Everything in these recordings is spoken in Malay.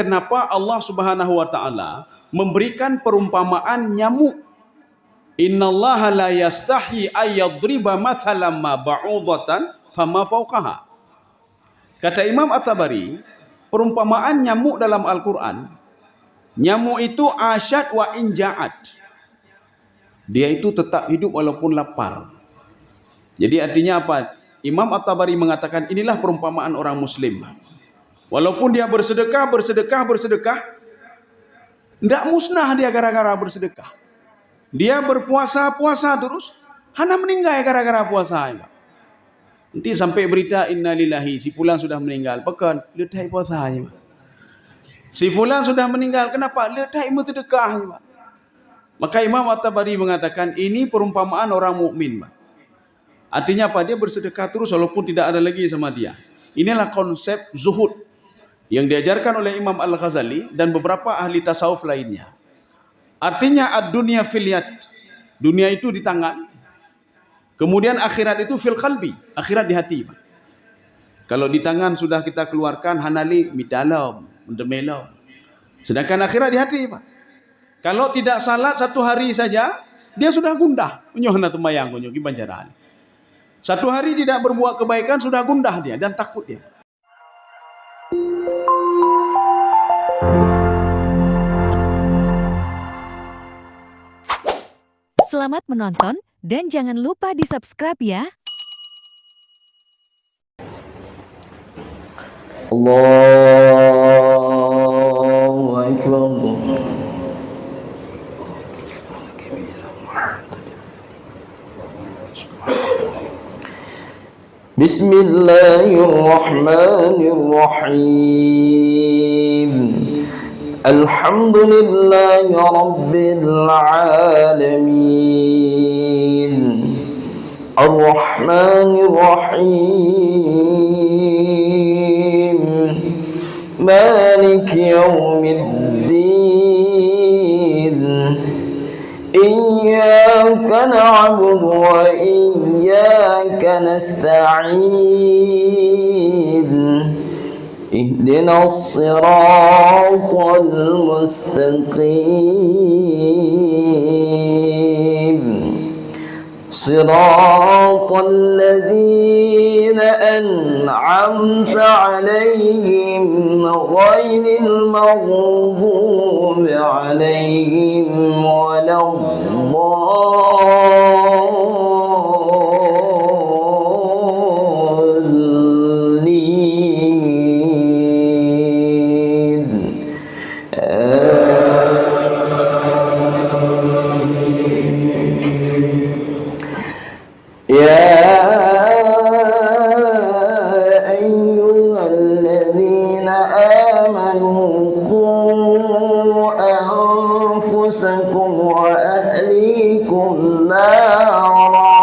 Kenapa Allah Subhanahu wa taala memberikan perumpamaan nyamuk? Innallaha la yastahi ayyadriba mathalan ma ba'udatan fama fawqaha. Kata Imam At-Tabari, perumpamaan nyamuk dalam Al-Qur'an, nyamuk itu asyad wa inja'at. Dia itu tetap hidup walaupun lapar. Jadi artinya apa? Imam At-Tabari mengatakan inilah perumpamaan orang muslim. Walaupun dia bersedekah, tidak musnah dia gara-gara bersedekah. Dia berpuasa terus, hana meninggal gara-gara puasa. Nanti sampai berita innalillahi, si fulan sudah meninggal. Pekan, letai puasanya. Si fulan sudah meninggal, kenapa? Letai sedekah. Maka Imam At-Tabari mengatakan ini perumpamaan orang mukmin. Artinya apa? Dia bersedekah terus walaupun tidak ada lagi sama dia. Inilah konsep zuhud yang diajarkan oleh Imam Al-Ghazali dan beberapa ahli tasawuf lainnya. Artinya ad-dunya fil yad. Dunia itu di tangan. Kemudian akhirat itu fil qalbi. Akhirat di hati. Kalau di tangan sudah kita keluarkan hanali midalam, mendemelam. Sedangkan akhirat di hati, Pak. Kalau tidak salat satu hari saja, dia sudah gundah. Nyohna tumayang kunyo gibanjaran. Satu hari tidak berbuat kebaikan sudah gundah dia dan takut dia. Selamat menonton dan jangan lupa di-subscribe ya. Allahu Akbar. Bismillahirrahmanirrahim. Alhamdulillahi Rabbil Alamin. Ar-Rahmanir Rahim. Maliki Yawmiddin. Iyyaka na'budu wa iyyaka nasta'in. اهدنا الصراط المستقيم صراط الذين أنعمت عليهم غير المغضوب عليهم ولا وأهليكم نارا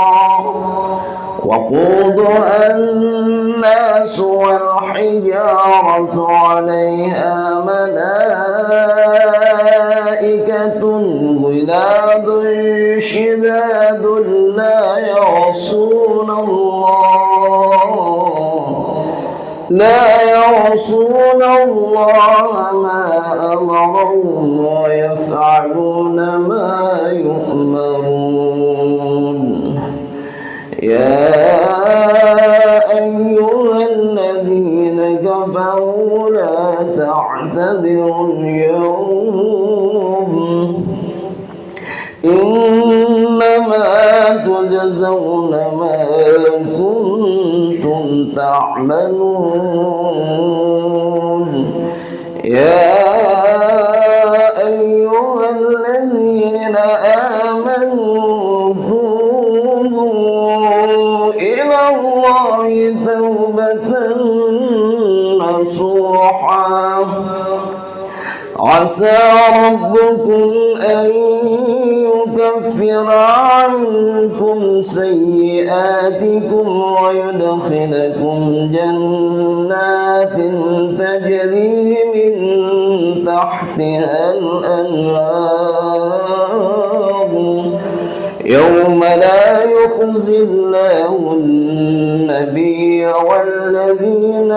وقودها الناس والحجارة عليها ملائكة غلاظ شداد لا يعصون الله ما أمرهم ويفعلون ما يؤمرون يا أيها الذين كفروا لا تعتذروا اليوم إنما تجزون ما كنتم تعملون يا أيها الذين آمنوا توبوا إلى الله توبة نصوحا عسى ربكم أن يكفر عنكم سيئاتكم ويدخلكم جنات تجري من تحتها الأنهار يوم لا يخزي الله النبي والذين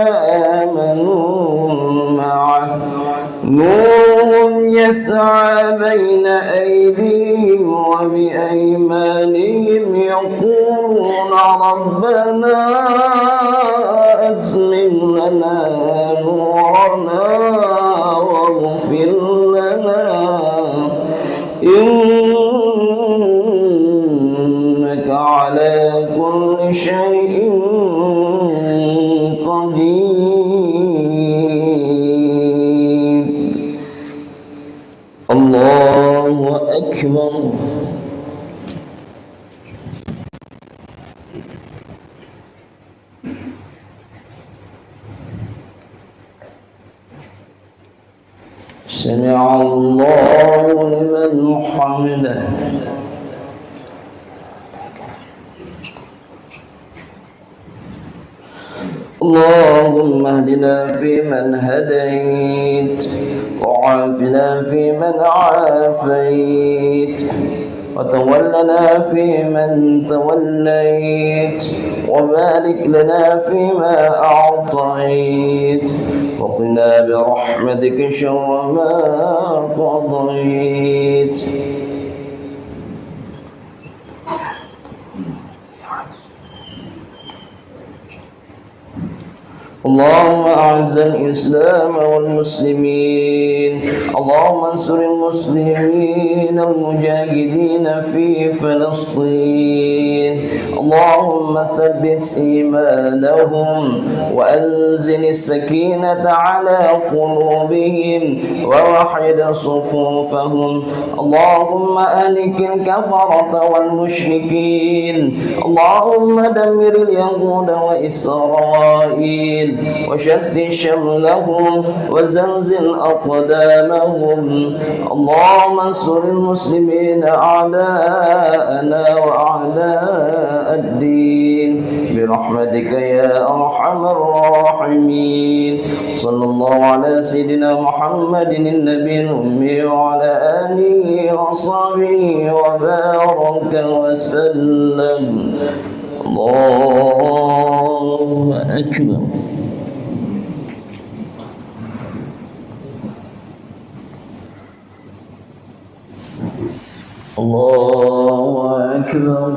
آمنوا معه نور يسعى بين أيديهم وبأيمانهم يقولون ربنا أتمم لنا نورنا واغفر لنا إنك على كل شيء قدير. الله أكبر. سمع الله لمن حمده. اللهم اهدنا فيمن هديت وعافنا فيمن عافيت وتولنا فيمن توليت وبارك لنا فيما أعطيت وقنا برحمتك شر ما قضيت. اللهم أعز الإسلام والمسلمين. اللهم انصر المسلمين المجاهدين في فلسطين. اللهم ثبت إيمانهم وأنزل السكينة على قلوبهم ووحد صفوفهم. اللهم أهلك الكفرة والمشركين. اللهم دمر اليهود وإسرائيل وشتت شملهم وزلزل أقدامهم. اللهم انصر المسلمين أعداءنا وأعداء الدين برحمتك يا أرحم الراحمين. صلى الله على سيدنا محمد النبي الأمي وعلى آله وصحبه وبارك وسلم. الله أكبر. الله أكبر.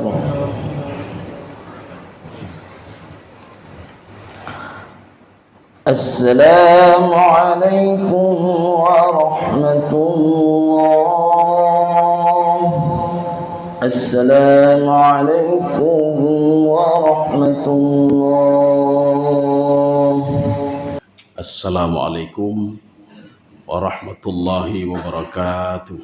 السلام عليكم ورحمة الله. السلام عليكم ورحمة الله. Assalamualaikum warahmatullahi wabarakatuh.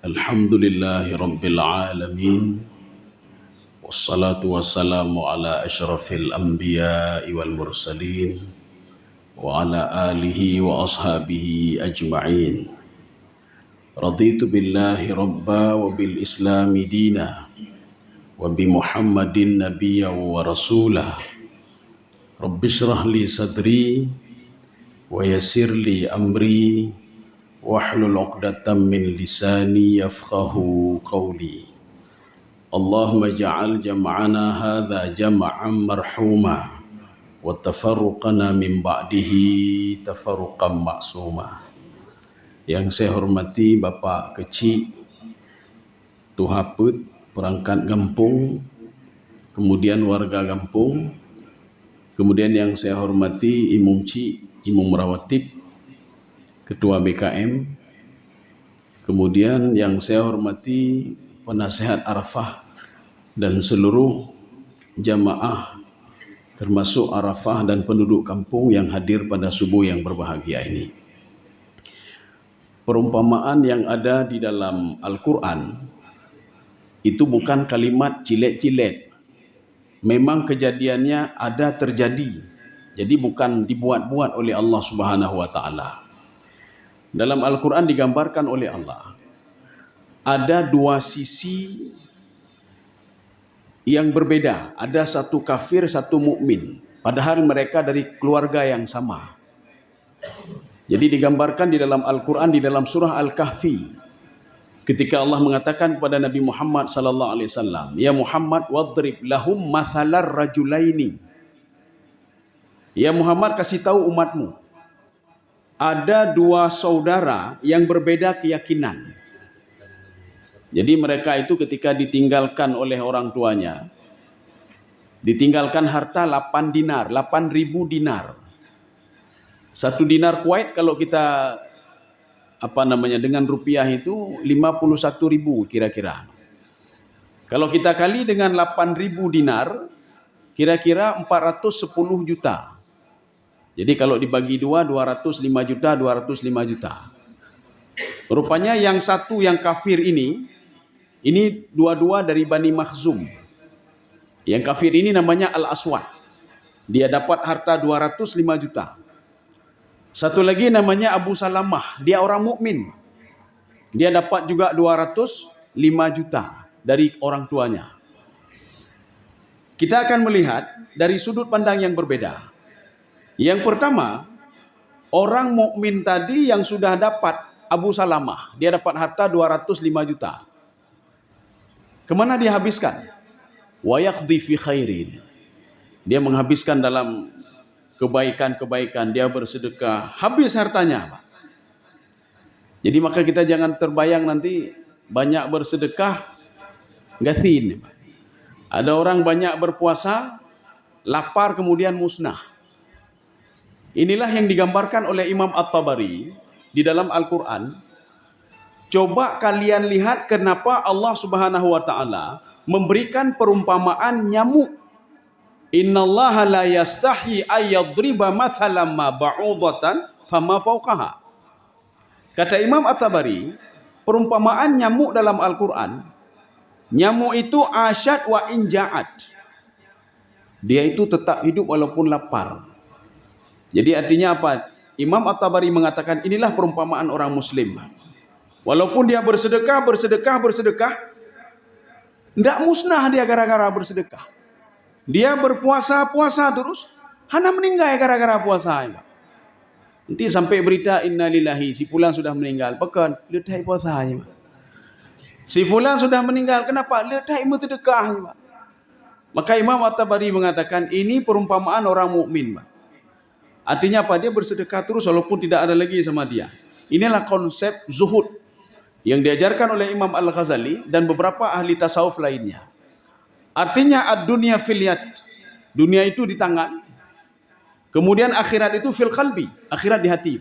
Alhamdulillahi rabbil alamin. Wassalatu wassalamu ala asyrafil anbiya'i wal mursalin wa ala alihi wa ashabihi ajma'in. Raditu billahi rabba wa bil islami dina wa bi Muhammadin nabiyya wa rasulah. Rabbi shrah li sadri wa yassir li amri wahlul 'uqdatam min lisani yafqahu qawli. Allahumma ja'al jam'ana hadza jam'an marhuma wa tafarruqana min ba'dihi tafarruqan ma'suma. Yang saya hormati Bapak Kecil Tuhaput perangkat Gampung, kemudian warga Gampung, kemudian yang saya hormati Imum Cik, Imum Rawatib, Ketua BKM, kemudian yang saya hormati penasehat Arafah dan seluruh jamaah termasuk Arafah dan penduduk kampung yang hadir pada subuh yang berbahagia ini. Perumpamaan yang ada di dalam Al-Quran itu bukan kalimat cilet-cilet. Memang kejadiannya ada terjadi. Jadi bukan dibuat-buat oleh Allah Subhanahu wa taala. Dalam Al-Quran digambarkan oleh Allah ada dua sisi yang berbeda. Ada satu kafir, satu mukmin. Padahal mereka dari keluarga yang sama. Jadi digambarkan di dalam Al-Quran, di dalam surah Al-Kahfi, ketika Allah mengatakan kepada Nabi Muhammad sallallahu alaihi wasallam, "Ya Muhammad, wadrib lahum mathalar rajulaini." Ya Muhammad, kasih tahu umatmu, ada dua saudara yang berbeda keyakinan. Jadi mereka itu ketika ditinggalkan oleh orang tuanya, ditinggalkan harta 8 dinar, 8.000 dinar. 1 dinar Kuwait kalau kita dengan rupiah itu 51.000 kira-kira. Kalau kita kali dengan 8.000 dinar, kira-kira 410 juta. Jadi kalau dibagi 2, 205 juta, 205 juta. Rupanya yang satu yang kafir ini dua-dua dari Bani Makhzum. Yang kafir ini namanya Al-Aswad. Dia dapat harta 205 juta. Satu lagi namanya Abu Salamah, dia orang mukmin. Dia dapat juga 205 juta dari orang tuanya. Kita akan melihat dari sudut pandang yang berbeda. Yang pertama, orang mukmin tadi yang sudah dapat, Abu Salamah, dia dapat harta 205 juta. Kemana dia habiskan? Wa yaqdi fi khairin. Dia menghabiskan dalam kebaikan-kebaikan, dia bersedekah, habis hartanya, Pak. Jadi maka kita jangan terbayang nanti banyak bersedekah gathin, Pak. Ada orang banyak berpuasa, lapar kemudian musnah. Inilah yang digambarkan oleh Imam At-Tabari di dalam Al-Quran. Coba kalian lihat kenapa Allah Subhanahu wa taala memberikan perumpamaan nyamuk. Innallaha la yastahi ayyadriba mathalan ma ba'udatan fama fawqaha. Kata Imam At-Tabari, perumpamaan nyamuk dalam Al-Quran, nyamuk itu asyad wa inja'at. Dia itu tetap hidup walaupun lapar. Jadi artinya apa? Imam At-Tabari mengatakan inilah perumpamaan orang Muslim. Walaupun dia bersedekah, tidak musnah dia gara-gara bersedekah. Dia berpuasa terus, hana meninggal gara-gara puasa. Nanti sampai berita innalillahi, si fulan sudah meninggal. Pekan, letai puasanya. Si fulan sudah meninggal, kenapa? Letai bersedekah. Maka Imam At-Tabari mengatakan ini perumpamaan orang mukmin. Artinya apa? Dia bersedekah terus walaupun tidak ada lagi sama dia. Inilah konsep zuhud yang diajarkan oleh Imam Al-Ghazali dan beberapa ahli tasawuf lainnya. Artinya ad-dunya fil yad. Dunia itu di tangan. Kemudian akhirat itu fil qalbi. Akhirat di hati.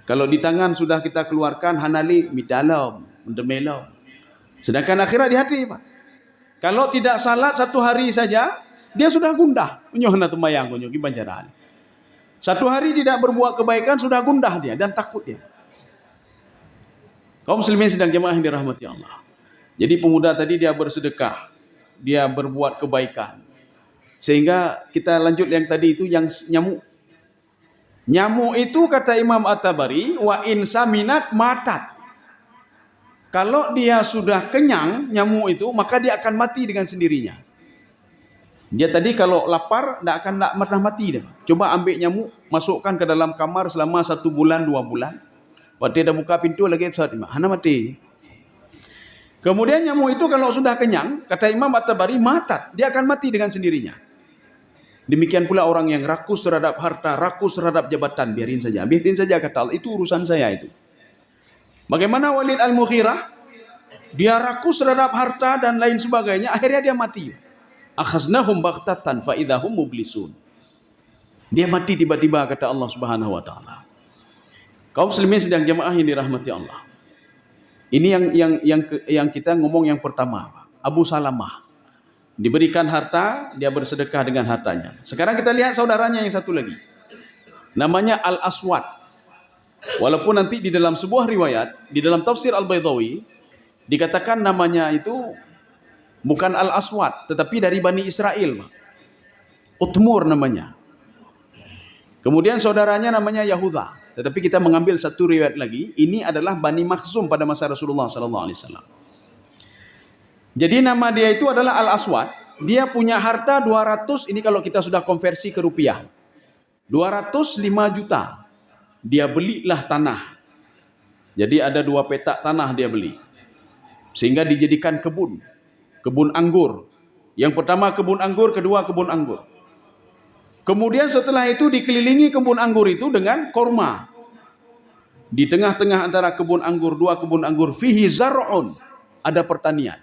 Kalau di tangan sudah kita keluarkan hanali midalam, mendemelam. Sedangkan akhirat di hati, Pak. Kalau tidak salat 1 hari saja, dia sudah gundah. Menyohna temayang kunyo gibanjaran. 1 hari tidak berbuat kebaikan sudah gundah dia dan takut dia. Kaum muslimin sedang jemaah yang dirahmati Allah. Jadi pemuda tadi dia bersedekah, dia berbuat kebaikan. Sehingga kita lanjut yang tadi itu yang nyamuk. Nyamuk itu kata Imam At-Tabari, wa in saminat matat. Kalau dia sudah kenyang nyamuk itu, maka dia akan mati dengan sendirinya. Dia tadi kalau lapar tidak pernah mati dia. Coba ambil nyamuk, masukkan ke dalam kamar selama 1 bulan 2 bulan. Waktu dia buka pintu lagi hana mati. Kemudian nyamuk itu kalau sudah kenyang, kata Imam At-Tabari, matat, dia akan mati dengan sendirinya. Demikian pula orang yang rakus terhadap harta, rakus terhadap jabatan, biarin saja kata Allah, itu urusan saya itu. Bagaimana Walid Al-Mughirah? Dia rakus terhadap harta dan lain sebagainya, akhirnya dia mati. Akhaznahum baghtatan fa idahum mublisun. Dia mati tiba-tiba kata Allah Subhanahu wa taala. Kaum muslimin sedang jemaah yang dirahmati Allah. Ini yang kita ngomong yang pertama, Abu Salamah. Diberikan harta, dia bersedekah dengan hartanya. Sekarang kita lihat saudaranya yang satu lagi. Namanya Al-Aswad. Walaupun nanti di dalam sebuah riwayat, di dalam tafsir Al-Baydawi, dikatakan namanya itu bukan Al-Aswad, tetapi dari Bani Israel. Utmur namanya. Kemudian saudaranya namanya Yahuda. Tetapi kita mengambil satu riwayat lagi, ini adalah Bani Makhzum pada masa Rasulullah SAW. Jadi nama dia itu adalah Al-Aswad. Dia punya harta 200, ini kalau kita sudah konversi ke rupiah. 205 juta. Dia belilah tanah. Jadi ada 2 petak tanah dia beli. Sehingga dijadikan kebun. Kebun anggur. Yang pertama kebun anggur, kedua kebun anggur. Kemudian setelah itu dikelilingi kebun anggur itu dengan korma. Di tengah-tengah antara kebun anggur, dua kebun anggur, fihi zar'un, ada pertanian.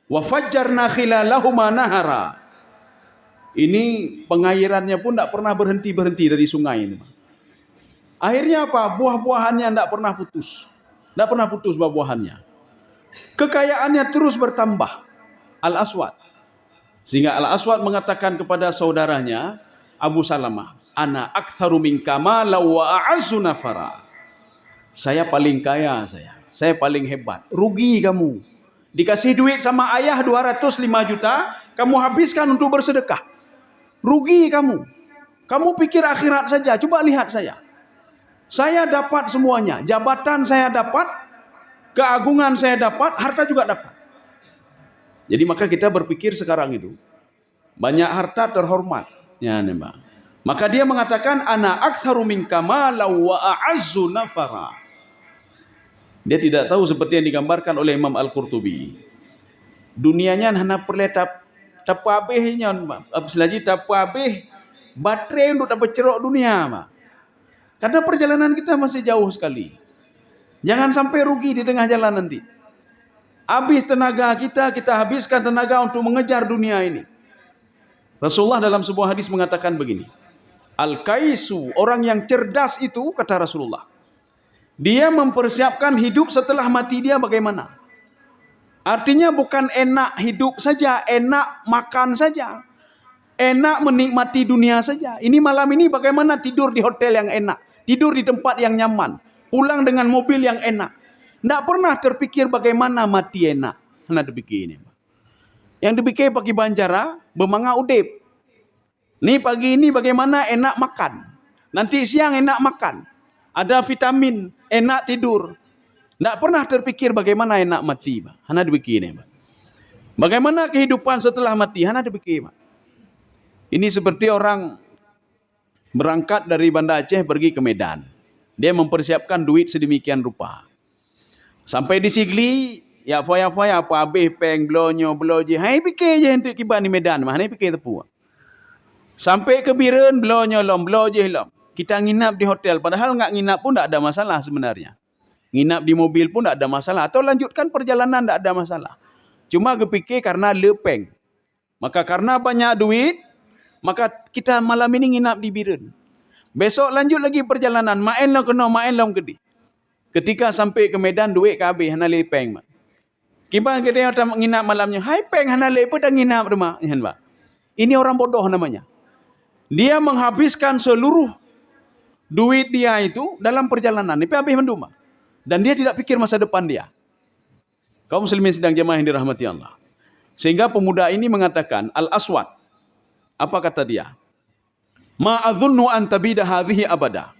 Wa fajjarna khilalahuma nahara. Ini pengairannya pun tidak pernah berhenti dari sungai ini. Akhirnya apa? Buah-buahannya tidak pernah putus. Tidak pernah putus buah-buahannya. Kekayaannya terus bertambah. Al-Aswad. Sehingga Al-Aswad mengatakan kepada saudaranya Abu Salamah, ana aktsaru minka malan wa a'azzu nafara. Saya paling kaya, saya paling hebat. Rugi kamu. Dikasih duit sama ayah 205 juta, kamu habiskan untuk bersedekah. Rugi kamu. Kamu pikir akhirat saja. Coba lihat saya. Saya dapat semuanya. Jabatan saya dapat, keagungan saya dapat, harta juga dapat. Jadi maka kita berpikir sekarang itu, banyak harta terhormat. Ya, Mbak. Maka dia mengatakan, ana aktsaru minka malan wa a'azzu nafara. Dia tidak tahu seperti yang digambarkan oleh Imam Al-Qurtubi. Dunianya hanya perlu tapabehnya, selagi tapabeh baterai untuk dapat cerok dunia, Pak. Karena perjalanan kita masih jauh sekali. Jangan sampai rugi di tengah jalan nanti. Habis tenaga kita habiskan tenaga untuk mengejar dunia ini. Rasulullah dalam sebuah hadis mengatakan begini. Al-Kaisu, orang yang cerdas itu, kata Rasulullah, dia mempersiapkan hidup setelah mati dia bagaimana. Artinya bukan enak hidup saja, enak makan saja, enak menikmati dunia saja. Ini malam ini bagaimana tidur di hotel yang enak, tidur di tempat yang nyaman, pulang dengan mobil yang enak. Tidak pernah terpikir bagaimana mati enak. Tidak terpikir ini. Yang dipikir pagi banjara, bermanga udip. Nih pagi ini bagaimana enak makan. Nanti siang enak makan. Ada vitamin, enak tidur. Tidak pernah terpikir bagaimana enak mati. Hanya dipikir ini. Bagaimana kehidupan setelah mati. Hanya dipikir. Ini seperti orang berangkat dari Banda Aceh pergi ke Medan. Dia mempersiapkan duit sedemikian rupa. Sampai di Sigli, ya foya-foya apa habis peng blonyo bloje. Hai fikir je untuk kibar di Medan. Mana fikir tepu. Sampai ke Biren blonyo lom bloje lom. Kita nginap di hotel, padahal enggak nginap pun enggak ada masalah sebenarnya. Nginap di mobil pun enggak ada masalah. Atau lanjutkan perjalanan enggak ada masalah. Cuma kepikir karena lepeng. Maka karena banyak duit, maka kita malam ini nginap di Biren. Besok lanjut lagi perjalanan. Main lah kena, main lah kedi. Ketika sampai ke Medan, duit kabeh, hana lepeng. Kibar kita nginap malamnya. Hai peng, hana lepeng dah nginap rumah. Ini orang bodoh namanya. Dia menghabiskan seluruh duit dia itu dalam perjalanan. Ini habis menduma. Dan dia tidak pikir masa depan dia. Kaum muslimin sedang jemaah yang dirahmati Allah. Sehingga pemuda ini mengatakan, Al-Aswad. Apa kata dia? Ma'adhunnu an tabida hadhihi abada.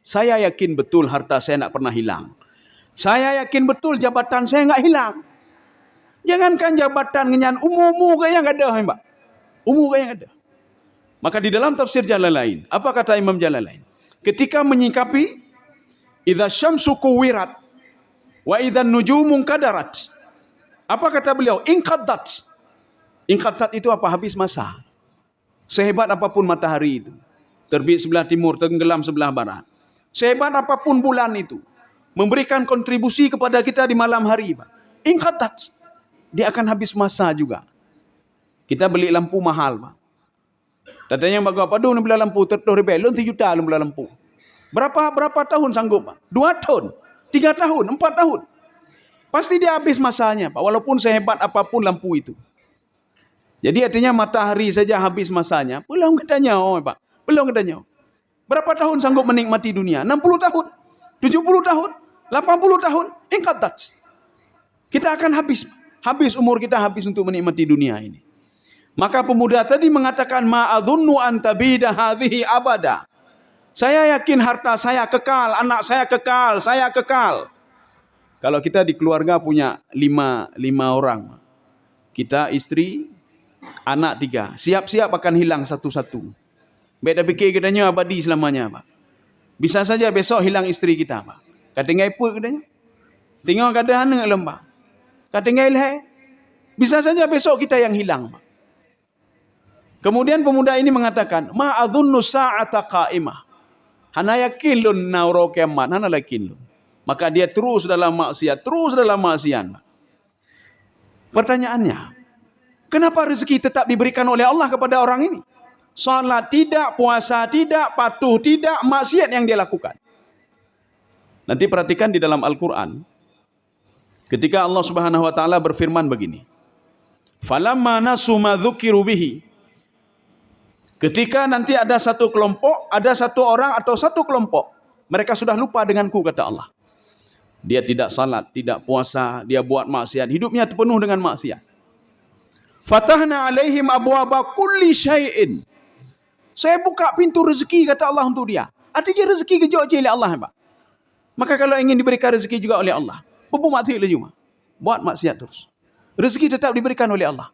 Saya yakin betul harta saya tidak pernah hilang. Saya yakin betul jabatan saya tidak hilang. Jangankan jabatan ngenyan umum yang ada, Mbak. Umum yang ada. Maka di dalam tafsir Jalalain, apa kata Imam Jalalain? Ketika menyikapi idza syamsu kuwirat wa idza nujumun kadarat. Apa kata beliau? Inqaddat. Inqaddat itu apa? Habis masa. Sehebat apapun matahari itu, terbit sebelah timur, tenggelam sebelah barat. Sehebat apapun bulan itu, memberikan kontribusi kepada kita di malam hari, inqaddat. Dia akan habis masa juga. Kita beli lampu mahal, Pak. Katanya bagus apa? Aduh, beli lampu tertoribel, 1 juta beli lampu. Berapa tahun sanggup, Pak? 2 tahun, 3 tahun, 4 tahun. Pasti dia habis masanya, Pak. Walaupun sehebat apapun lampu itu. Jadi artinya matahari saja habis masanya. Belum katanya, Pak. Belum katanya. Berapa tahun sanggup menikmati dunia? 60 tahun, 70 tahun, 80 tahun. Inqaddat. Kita akan habis umur kita habis untuk menikmati dunia ini. Maka pemuda tadi mengatakan ma'adhunnu an tabida hadhihi abada. Saya yakin harta saya kekal, anak saya kekal, saya kekal. Kalau kita di keluarga punya 5 orang. Kita istri, anak 3. Siap-siap akan hilang satu-satu. Beda fikir katanya abadi selamanya, Pak. Bisa saja besok hilang istri kita, Pak. Katanya apa katanya? Tengok keadaan dengan lembah. Katanya ilhai. Bisa saja besok kita yang hilang, Pak. Kemudian pemuda ini mengatakan, ma adzunnu sa'ata qa'imah. Hana yakin lun nauro kiamat, hana yakin lun. Maka dia terus dalam maksiat, terus dalam maksiat. Pertanyaannya, kenapa rezeki tetap diberikan oleh Allah kepada orang ini? Salat tidak, puasa tidak, patuh tidak, maksiat yang dia lakukan. Nanti perhatikan di dalam Al-Quran, ketika Allah Subhanahu wa taala berfirman begini. Falamma nasu ma dzukiru bihi. Ketika nanti ada satu kelompok, ada satu orang atau satu kelompok, mereka sudah lupa denganku, kata Allah. Dia tidak salat, tidak puasa, dia buat maksiat, hidupnya penuh dengan maksiat. Fatahna alaihim abwaba kulli syai'in. Saya buka pintu rezeki, kata Allah, untuk dia. Artinya rezeki kejauh oleh Allah, Pak. Maka kalau ingin diberikan rezeki juga oleh Allah, bubu mati lejuma, buat maksiat terus. Rezeki tetap diberikan oleh Allah.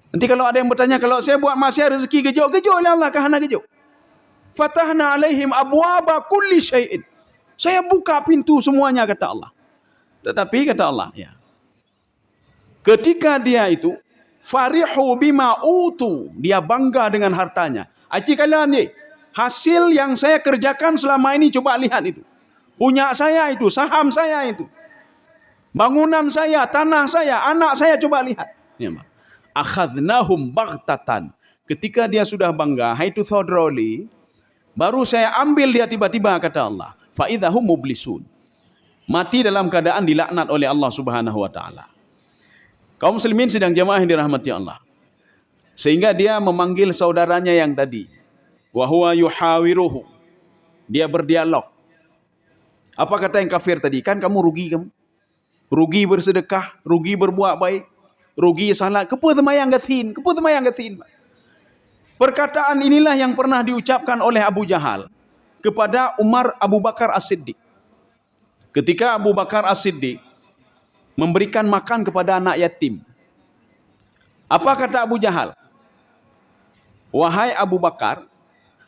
Nanti kalau ada yang bertanya, kalau saya buat maksiat rezeki kejauh oleh Allah, kahana kejauh. Fatahna alaihim abwaba kulli syai'in. Saya buka pintu semuanya, kata Allah. Tetapi kata Allah, ya, ketika dia itu farihu bima utu, dia bangga dengan hartanya. Aci kalian ni, hasil yang saya kerjakan selama ini, coba lihat itu. Punya saya itu, saham saya itu. Bangunan saya, tanah saya, anak saya, coba lihat. Ya, akhadnahum baghtatan. Ketika dia sudah bangga, haitu thodroli, baru saya ambil dia tiba-tiba, kata Allah. Fa'idhahum mublisun. Mati dalam keadaan dilaknat oleh Allah Subhanahu wa taala. Kaum muslimin sedang jamaah yang dirahmati Allah. Sehingga dia memanggil saudaranya yang tadi. Wa huwa yuhawiruhu. Dia berdialog. Apa kata yang kafir tadi? Kan kamu rugi, kamu. Rugi bersedekah, rugi berbuat baik, rugi salat, kepu temayang gatin. Perkataan inilah yang pernah diucapkan oleh Abu Jahal kepada Umar Abu Bakar As-Siddiq. Ketika Abu Bakar As-Siddiq memberikan makan kepada anak yatim. Apa kata Abu Jahal? Wahai Abu Bakar,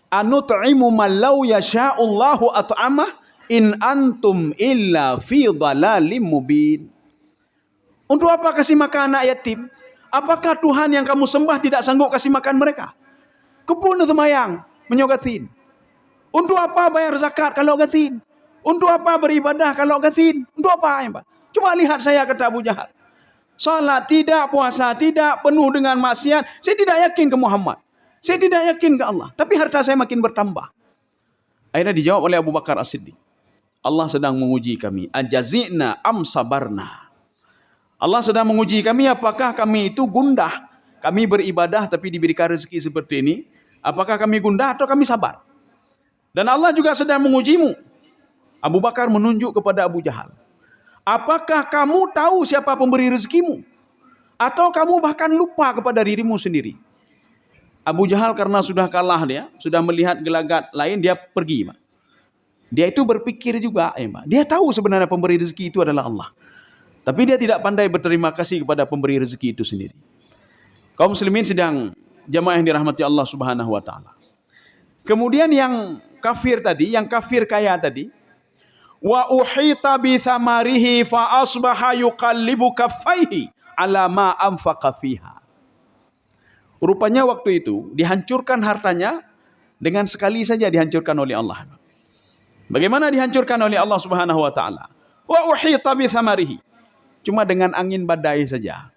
anut'imu man law yasha'ullahu at'amah in antum illa fi dhalalim mubin. Untuk apa kasih makan anak yatim? Apakah Tuhan yang kamu sembah tidak sanggup kasih makan mereka? Kebun semayang, menyogatin. Untuk apa bayar zakat kalau gatin? Untuk apa beribadah kalau gatin? Untuk apa, ya, Pak? Coba lihat saya, kata Abu Jahal. Salat tidak, puasa tidak, penuh dengan maksiat. Saya tidak yakin ke Muhammad. Saya tidak yakin ke Allah. Tapi harta saya makin bertambah. Akhirnya dijawab oleh Abu Bakar As-Siddiq. Allah sedang menguji kami. Ajazina am sabarna. Allah sedang menguji kami, apakah kami itu gundah. Kami beribadah tapi diberikan rezeki seperti ini. Apakah kami gundah atau kami sabar? Dan Allah juga sedang mengujimu. Abu Bakar menunjuk kepada Abu Jahal. Apakah kamu tahu siapa pemberi rezekimu? Atau kamu bahkan lupa kepada dirimu sendiri? Abu Jahal karena sudah kalah dia, sudah melihat gelagat lain, dia pergi. Dia itu berpikir juga, dia tahu sebenarnya pemberi rezeki itu adalah Allah. Tapi dia tidak pandai berterima kasih kepada pemberi rezeki itu sendiri. Kaum muslimin sedang jamaah yang dirahmati Allah Subhanahu wa taala. Kemudian yang kafir tadi, yang kafir kaya tadi, wa uhita bi thamarihi fa asbaha yuqallibu kaffaihi ala ma anfaqa fiha. Rupanya waktu itu dihancurkan hartanya dengan sekali saja dihancurkan oleh Allah. Bagaimana dihancurkan oleh Allah Subhanahu wa taala? Wa uhita bi thamarihi. Cuma dengan angin badai saja.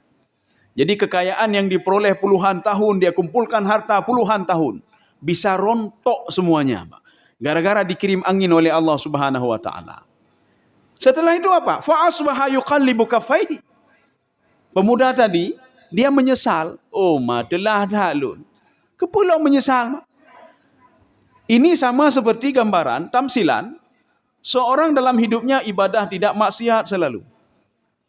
Jadi kekayaan yang diperoleh puluhan tahun, dia kumpulkan harta puluhan tahun, bisa rontok semuanya, gara-gara dikirim angin oleh Allah Subhanahu wa taala. Setelah itu apa? Fa asbaha yuqallibu kaffaihi. Pemuda tadi dia menyesal, telah dalun. Kepulau menyesal. Ini sama seperti gambaran tamsilan seorang dalam hidupnya ibadah tidak maksiat selalu.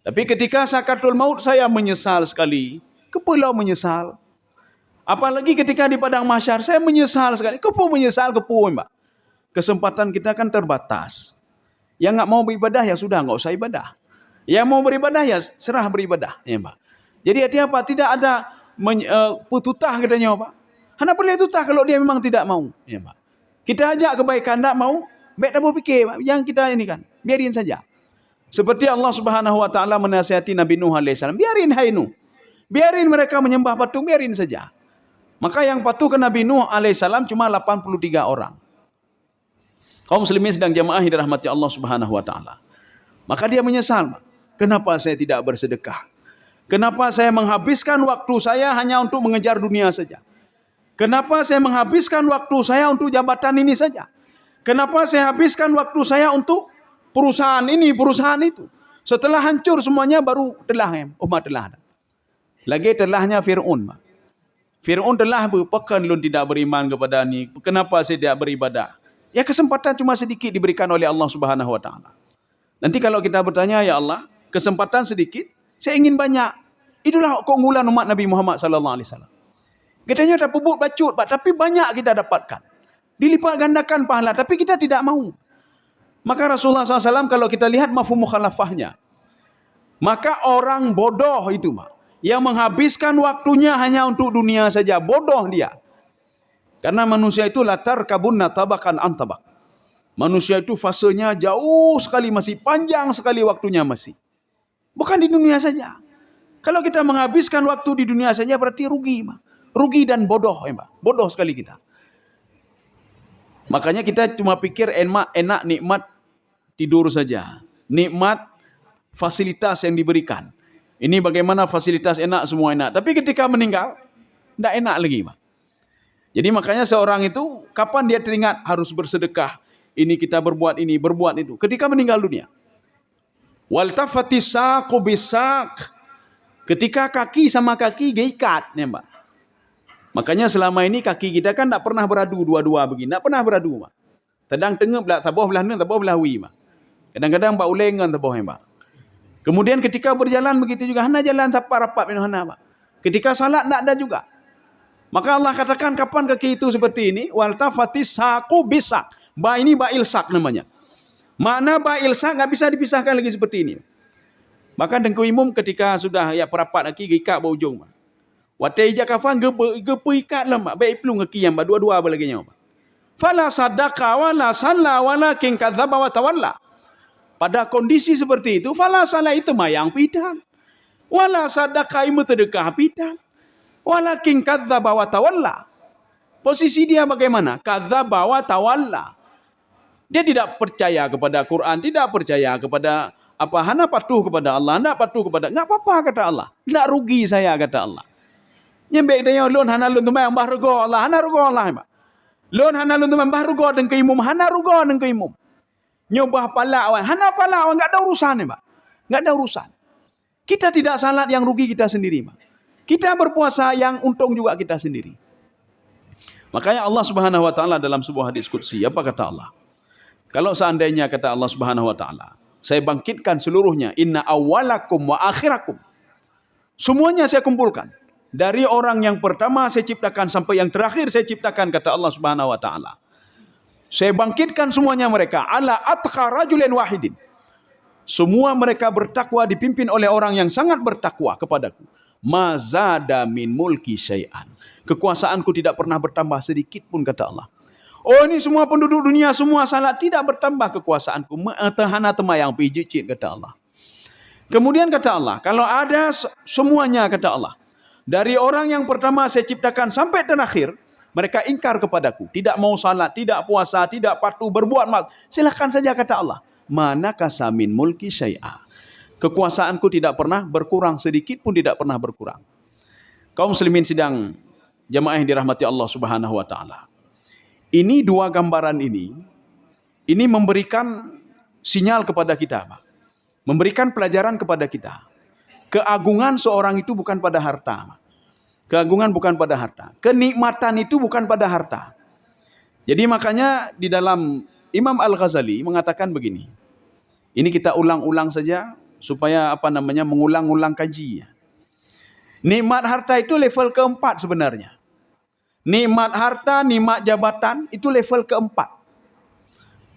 Tapi ketika sakaratul maut saya menyesal sekali. Kepulau menyesal. Apalagi ketika di padang mahsyar saya menyesal sekali. Menyesal, Mbak. Kesempatan kita kan terbatas. Yang enggak mau beribadah ya sudah, enggak usah ibadah. Yang mau beribadah ya serah beribadah, ya, Mbak. Jadi artinya apa? Tidak ada petutah katanya, Pak. Hanya perlu tutah kalau dia memang tidak mau, ya, Mbak. Kita ajak kebaikan, enggak mau, baik tak berfikir, Pak. Yang kita ini kan, biarin saja. Seperti Allah Subhanahu wa taala menasihati Nabi Nuh alaihissalam, biarin hai Nuh. Biarin mereka menyembah patung, biarin saja. Maka yang patuh ke Nabi Nuh alaihissalam cuma 83 orang. Kaum muslimin sedang jamaah yang dirahmati Allah Subhanahu wa taala. Maka dia menyesal, kenapa saya tidak bersedekah? Kenapa saya menghabiskan waktu saya hanya untuk mengejar dunia saja? Kenapa saya menghabiskan waktu saya untuk jabatan ini saja? Kenapa saya habiskan waktu saya untuk perusahaan ini, perusahaan itu? Setelah hancur semuanya baru telah umat telah. Lagi telahnya Fir'aun. Fir'aun telah berpekan lun tidak beriman kepada ni. Kenapa saya tidak beribadah? Ya kesempatan cuma sedikit diberikan oleh Allah Subhanahu wa taala. Nanti kalau kita bertanya, ya Allah, kesempatan sedikit, saya ingin banyak. Itulah keunggulan umat Nabi Muhammad sallallahu alaihi wasallam. Katanya dah pupuk bacut, tapi banyak kita dapatkan. Dilipat gandakan pahala, tapi kita tidak mau. Maka Rasulullah SAW kalau kita lihat mafhum mukhalafahnya, maka orang bodoh itu yang menghabiskan waktunya hanya untuk dunia saja, bodoh dia. Karena manusia itu latar kabunna tabakan antabak. Manusia itu fasenya jauh sekali, masih panjang sekali waktunya masih. Bukan di dunia saja. Kalau kita menghabiskan waktu di dunia saja berarti rugi. Rugi dan bodoh. Bodoh sekali kita. Makanya kita cuma pikir enak nikmat tidur saja. Nikmat fasilitas yang diberikan. Ini bagaimana fasilitas enak, semua enak. Tapi ketika meninggal, tidak enak lagi. Jadi makanya seorang itu kapan dia teringat harus bersedekah, ini kita berbuat ini, berbuat itu. Ketika meninggal dunia. Waltafati saqu bisaq. Ketika kaki sama kaki geikat, ya Mbak. Makanya selama ini kaki kita kan tak pernah beradu dua-dua begini, tak pernah beradu, Mbak. Tedang tengah belah taboh belah nan taboh belah wi, Mbak. Kadang-kadang Mbak ulengan taboh, Mbak. Kemudian ketika berjalan begitu juga, hana jalan rapat-rapat hana, Mbak. Ketika salat tak ada juga. Maka Allah katakan kapan kaki itu seperti ini? Waltafatis saqu bisak. Ba ini ba ilsak namanya. Makna ba ilsak enggak bisa dipisahkan lagi seperti ini. Maka dengku imum ketika sudah ya perapat kaki gikat berujung. Watai jakafan gepe ikat lama. Baik pelung kaki yang dua-dua apa lagi nya. Fala sadaqa wala salla walakin kadzdzaba wa tawalla. Pada kondisi seperti itu fala salla itu mayang pidan. Wala sadaqa imu sedekah pidan. Walakin kadzdzaba wa tawalla. Posisi dia bagaimana? Kadzdzaba wa tawalla. Dia tidak percaya kepada Quran, tidak percaya kepada apa, hana patuh kepada Allah, hendak patuh kepada, enggak apa-apa kata Allah. Enggak rugi saya kata Allah. Nyembek dia lon hana lon tumai mbah rugo Allah, hana rugo Allah. Lon hana lon tumai mbah rugo dan ke imum, hana rugo dan ke imum. Nyobah pala awan, hana pala awan, enggak ada urusan Mbak. Enggak ada urusan. Kita tidak salat yang rugi kita sendiri, Mbak. Kita berpuasa yang untung juga kita sendiri. Makanya Allah Subhanahu wa taala dalam sebuah hadis qudsi, apa kata Allah? Kalau seandainya kata Allah Subhanahu wa taala, saya bangkitkan seluruhnya, inna awwalakum wa akhirakum. Semuanya saya kumpulkan. Dari orang yang pertama saya ciptakan sampai yang terakhir saya ciptakan, kata Allah Subhanahu wa taala. Saya bangkitkan semuanya mereka ala atqa rajulin wahidin. Semua mereka bertakwa, dipimpin oleh orang yang sangat bertakwa kepadaku. Mazada min mulki syai'an. Kekuasaanku tidak pernah bertambah sedikit pun, kata Allah. Oh, ini semua penduduk dunia semua salat, tidak bertambah kekuasaanku. Ma'atahana temayang pijicit, kata Allah. Kemudian kata Allah, kalau ada semuanya, kata Allah, dari orang yang pertama saya ciptakan sampai terakhir, mereka ingkar kepadaku, tidak mau salat, tidak puasa, tidak patuh, berbuat maksiat. Silakan saja, kata Allah. Manaka samin mulki syai'a. Kekuasaanku tidak pernah berkurang, sedikit pun tidak pernah berkurang. Kaum muslimin sidang jamaah yang dirahmati Allah Subhanahu wa taala. Ini dua gambaran ini memberikan sinyal kepada kita, Pak. Memberikan pelajaran kepada kita. Keagungan seorang itu bukan pada harta. Keagungan bukan pada harta. Kenikmatan itu bukan pada harta. Jadi makanya di dalam Imam Al-Ghazali mengatakan begini. Ini kita ulang-ulang saja supaya mengulang-ulang kaji. Nikmat harta itu level keempat sebenarnya. Nikmat harta, nikmat jabatan itu level keempat.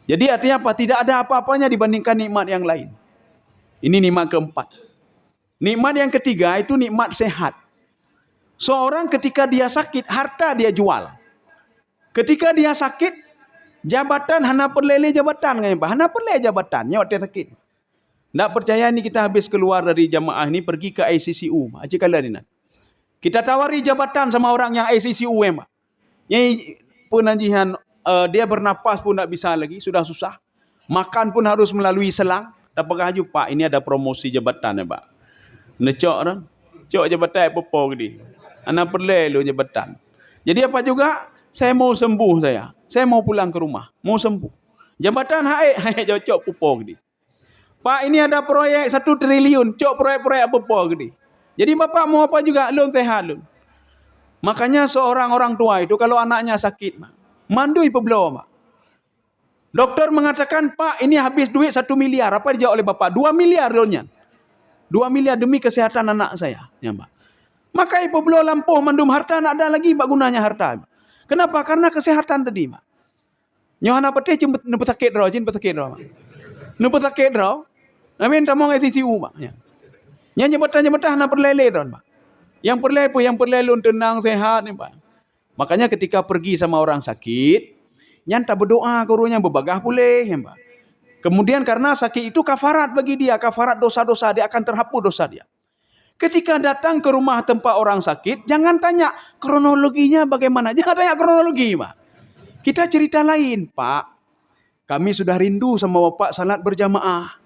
Jadi artinya apa? Tidak ada apa-apanya dibandingkan nikmat yang lain. Ini nikmat keempat. Nikmat yang ketiga itu nikmat sehat. Seorang ketika dia sakit, harta dia jual. Ketika dia sakit, jabatan hana perlele jabatan kan Pak? Hana perlele jabatan nyawa dia sakit. Tak percaya ni kita habis keluar dari jamaah ni pergi ke ICCU. Aja kala ni. Kita tawari jabatan sama orang yang ICCUM. Yang penajihan dia bernapas pun tak bisa lagi, sudah susah. Makan pun harus melalui selang. Dapatkan haju, Pak, ini ada promosi jabatan ya, Pak. Necok kan? Cok jabatan apa gini. Anak perlu jabatan. Jadi apa juga? Saya mau sembuh saya. Saya mau pulang ke rumah. Mau sembuh. Jabatan hai cok pupo gini. Pak, ini ada proyek 1 triliun. Cok proyek-proyek apa gini. Jadi bapak mau apa juga? Lun sehat lun. Makanya seorang orang tua itu kalau anaknya sakit, mandui pebelum. Dokter mengatakan, Pak, ini habis duit 1 miliar. Apa dijawab oleh bapak? 2 miliar loannya. 2 miliar demi kesehatan anak saya. Ya, Mbak. Maka ibu belum lampuh mandum harta, nak ada lagi Mbak gunanya harta. Kenapa? Karena kesehatan tadi, Mbak. Nyohana pete cuma nempat sakit draw, jin sakit draw. Nempat sakit draw. Amin tamong ICCU, Mbak. Ya. Yang jabatan-jabatan nak perlele draw, Mbak. Yang perlelun tenang sehat nih, Mbak. Makanya ketika pergi sama orang sakit, nyanta berdoa gurunya berbagah boleh, ya, Mbak. Kemudian karena sakit itu kafarat bagi dia, kafarat dosa-dosa, dia akan terhapus dosa dia. Ketika datang ke rumah tempat orang sakit, jangan tanya kronologinya bagaimana. Jangan tanya kronologi, Pak. Kita cerita lain, Pak. Kami sudah rindu sama Bapak salat berjamaah.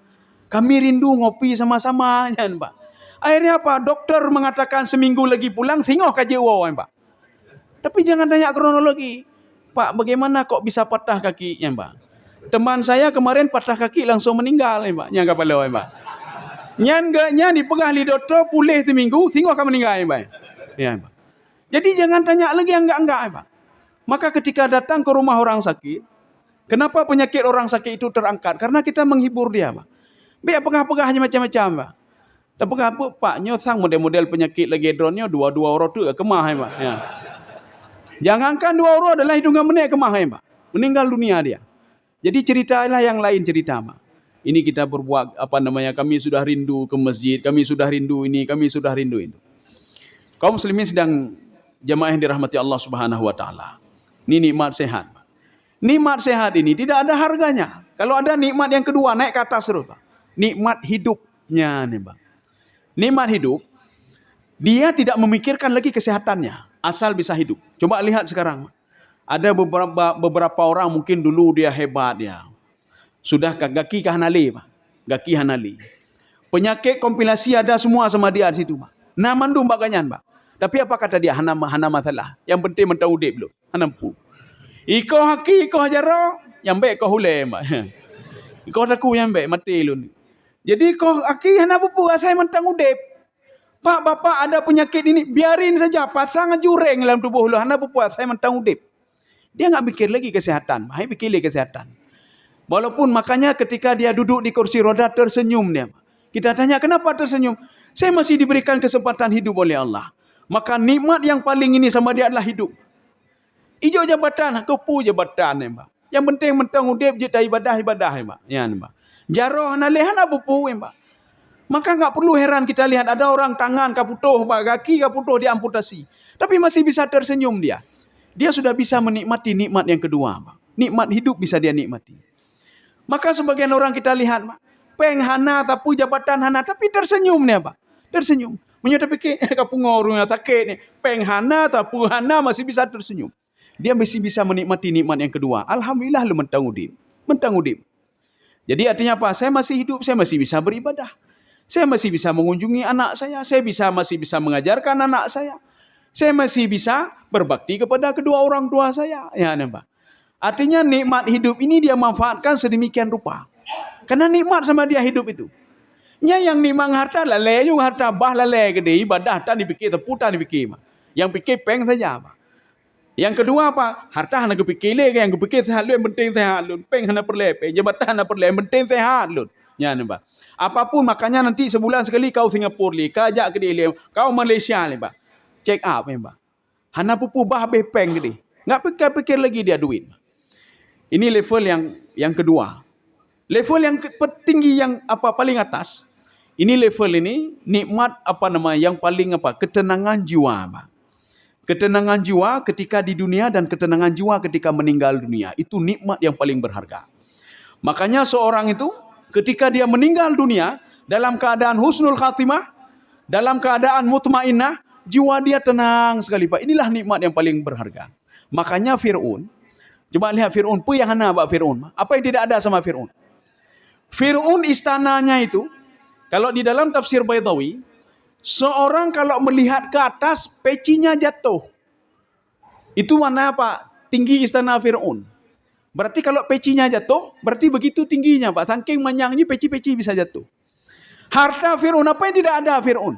Kami rindu ngopi sama-sama, ya, Pak. Akhirnya apa? Dokter mengatakan seminggu lagi pulang, tengok kaji uang, Pak. Tapi jangan tanya kronologi. Pak, bagaimana kok bisa patah kakinya, Pak? Teman saya kemarin patah kaki langsung meninggal, Pak. Yang kepala, Pak. Nyan dipegah li dokter pulih seminggu, tengok akan meninggal, Pak. Ya, Pak. Jadi jangan tanya lagi yang enggak, Pak. Maka ketika datang ke rumah orang sakit, kenapa penyakit orang sakit itu terangkat? Karena kita menghibur dia, Pak. Biar pegah-pegahnya macam-macam, Pak. Tapi apa, Pak, nyosang model-model penyakit lagi dronnya dua-dua orang tu kemah, Pak. Ya. Jangankan 2 orang adalah hitungan menit kemah, Pak. Meninggal dunia dia. Jadi ceritalah yang lain cerita, Pak. Ini kita berbuat kami sudah rindu ke masjid, kami sudah rindu ini, kami sudah rindu itu. Kaum muslimin sedang jamaah yang dirahmati Allah Subhanahu wa taala. Ini nikmat sehat. Nikmat sehat ini tidak ada harganya. Kalau ada nikmat yang kedua naik ke atas terus, Pak. Nikmat hidupnya nih, Pak. Nikmat hidup, dia tidak memikirkan lagi kesehatannya, asal bisa hidup. Coba lihat sekarang. Ada beberapa orang mungkin dulu dia hebat ya. Sudah gaki hanali, Pak. Gaki hanali. Penyakit kompilasi ada semua sama dia di situ, Pak. Nah mandum baganyan, Pak. Tapi apa kata dia? Hana masalah. Yang penting mentau udip belum. Hanampu. Iko haki, iko hajaro, yang baik kau hule, Pak. Iko taku yang baik mati lun. Jadi iko haki hana pupu saya mentang udip. Pak, bapak ada penyakit ini, biarin saja. Pasang jureng dalam tubuh lu. Hana pupu saya mentang udip. Dia enggak pikir lagi kesehatan. Hai pikir lagi kesehatan. Walaupun makanya ketika dia duduk di kursi roda tersenyum dia. Kita tanya kenapa tersenyum? Saya masih diberikan kesempatan hidup oleh Allah. Maka nikmat yang paling ini sama dia adalah hidup. Ijo jabatan, kepu jabatan ya, Mbak. Yang penting mentang udip je ibadah ya, Mbak. Ya, Mbak. Jaroh nalehan apa pu ya, Mbak. Maka enggak perlu heran kita lihat ada orang tangan kaputuh, kaki kaputuh diamputasi. Tapi masih bisa tersenyum dia. Dia sudah bisa menikmati nikmat yang kedua, Mbak. Nikmat hidup bisa dia nikmati. Maka sebagian orang kita lihat, Pak, penghana tapu jabatan hana tapi tersenyum nih, Pak. Tersenyum. Menyata fikir kapungornya sakit nih. Penghana tapu hana masih bisa tersenyum. Dia masih bisa menikmati nikmat yang kedua. Alhamdulillah lu mentang udip. Mentang udip. Jadi artinya apa? Saya masih hidup, saya masih bisa beribadah. Saya masih bisa mengunjungi anak saya masih bisa mengajarkan anak saya. Saya masih bisa berbakti kepada kedua orang tua saya. Ya, Pak. Artinya nikmat hidup ini dia manfaatkan sedemikian rupa. Karena nikmat sama dia hidup itu. Nya yang nikmat harta lalai, yung harta bah lalai gede, ibadah tak dipikir, terputar dipikir. Yang pikir peng saja. Yang kedua apa? Harta hanya kepikir lagi, yang kepikir sehat lu, yang penting sehat lu. Peng hanya perle, jabatan hanya perle, yang penting sehat lu. Ya, Pak. Apapun makanya nanti sebulan sekali kau Singapura li, kau ajak ke dia, kau Malaysia li, Pak. Check up, Pak. Hanya pupu bah habis peng gede. Enggak pikir lagi dia duit. Ini level yang kedua. Level yang tinggi yang paling atas. Ini level ini nikmat yang paling ketenangan jiwa, Pak. Ketenangan jiwa ketika di dunia dan ketenangan jiwa ketika meninggal dunia. Itu nikmat yang paling berharga. Makanya seorang itu ketika dia meninggal dunia dalam keadaan husnul khatimah, dalam keadaan mutmainnah, jiwa dia tenang sekali Pak. Inilah nikmat yang paling berharga. Makanya Fir'aun, coba lihat Fir'aun, apa yang hana Pak Fir'aun? Apa yang tidak ada sama Fir'aun? Fir'aun istananya itu, kalau di dalam tafsir Baitawi, seorang kalau melihat ke atas, pecinya jatuh. Itu mana Pak? Tinggi istana Fir'aun. Berarti kalau pecinya jatuh, berarti begitu tingginya Pak. Saking manyangnya peci-peci bisa jatuh. Harta Fir'aun, apa yang tidak ada Fir'aun?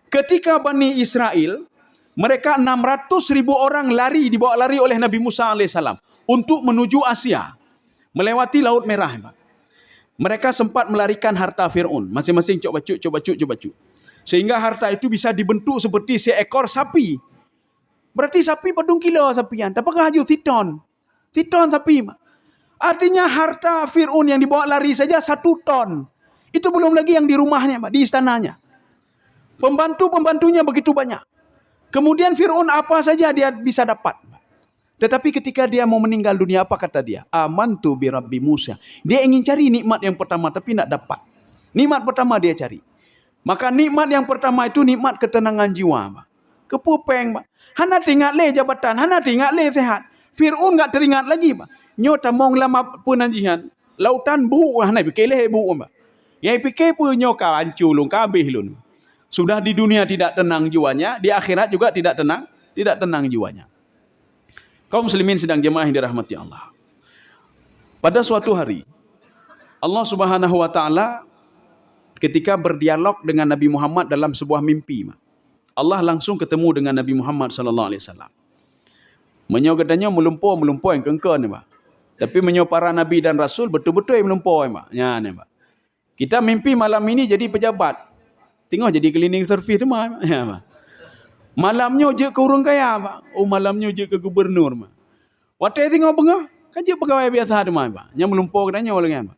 Ketika Bani Israel, mereka 600.000 orang dibawa lari oleh Nabi Musa alaihissalam untuk menuju Asia, melewati Laut Merah. Pak. Mereka sempat melarikan harta Fir'aun, masing-masing cok bacuk. Sehingga harta itu bisa dibentuk seperti seekor sapi. Berarti sapi padung kilo sapian, tapi haju titon sapi. Pak. Artinya harta Fir'aun yang dibawa lari saja 1 ton. Itu belum lagi yang di rumahnya, Pak, di istananya. Pembantu-pembantunya begitu banyak. Kemudian Fir'aun apa saja dia bisa dapat. Tetapi ketika dia mau meninggal dunia, apa kata dia? Amantu bi Rabbi Musa. Dia ingin cari nikmat yang pertama tapi tidak dapat. Nikmat pertama dia cari. Maka nikmat yang pertama itu nikmat ketenangan jiwa. Pak. Kepupeng. Pak. Hana teringat le jabatan. Hana teringat le sehat. Fir'aun tak teringat lagi. Pak. Nyota mong lama penanjihan. Lautan bu. Hana fikir le bu. Yang fikir pun nyoka hancur lung kabeh lun. Sudah di dunia tidak tenang jiwanya, di akhirat juga tidak tenang jiwanya. Kaum muslimin sedang jemaah yang dirahmati Allah. Pada suatu hari, Allah Subhanahu wa taala ketika berdialog dengan Nabi Muhammad dalam sebuah mimpi, Allah langsung ketemu dengan Nabi Muhammad sallallahu alaihi wasallam. Menyo katanya melumpur yang kengkon ni, Pak. Tapi menyo para nabi dan rasul betul-betul yang melumpur, Pak. Ya ni, Pak. Kita mimpi malam ini jadi pejabat. Tengok jadi cleaning service tu mah. Ya, Pak. Malamnya je ke orang kaya, Pak. Oh, malamnya je ke gubernur, Pak. Waktu tengok bengah, kan je pegawai biasa tu mah, Pak. Yang melumpur katanya orang, Pak.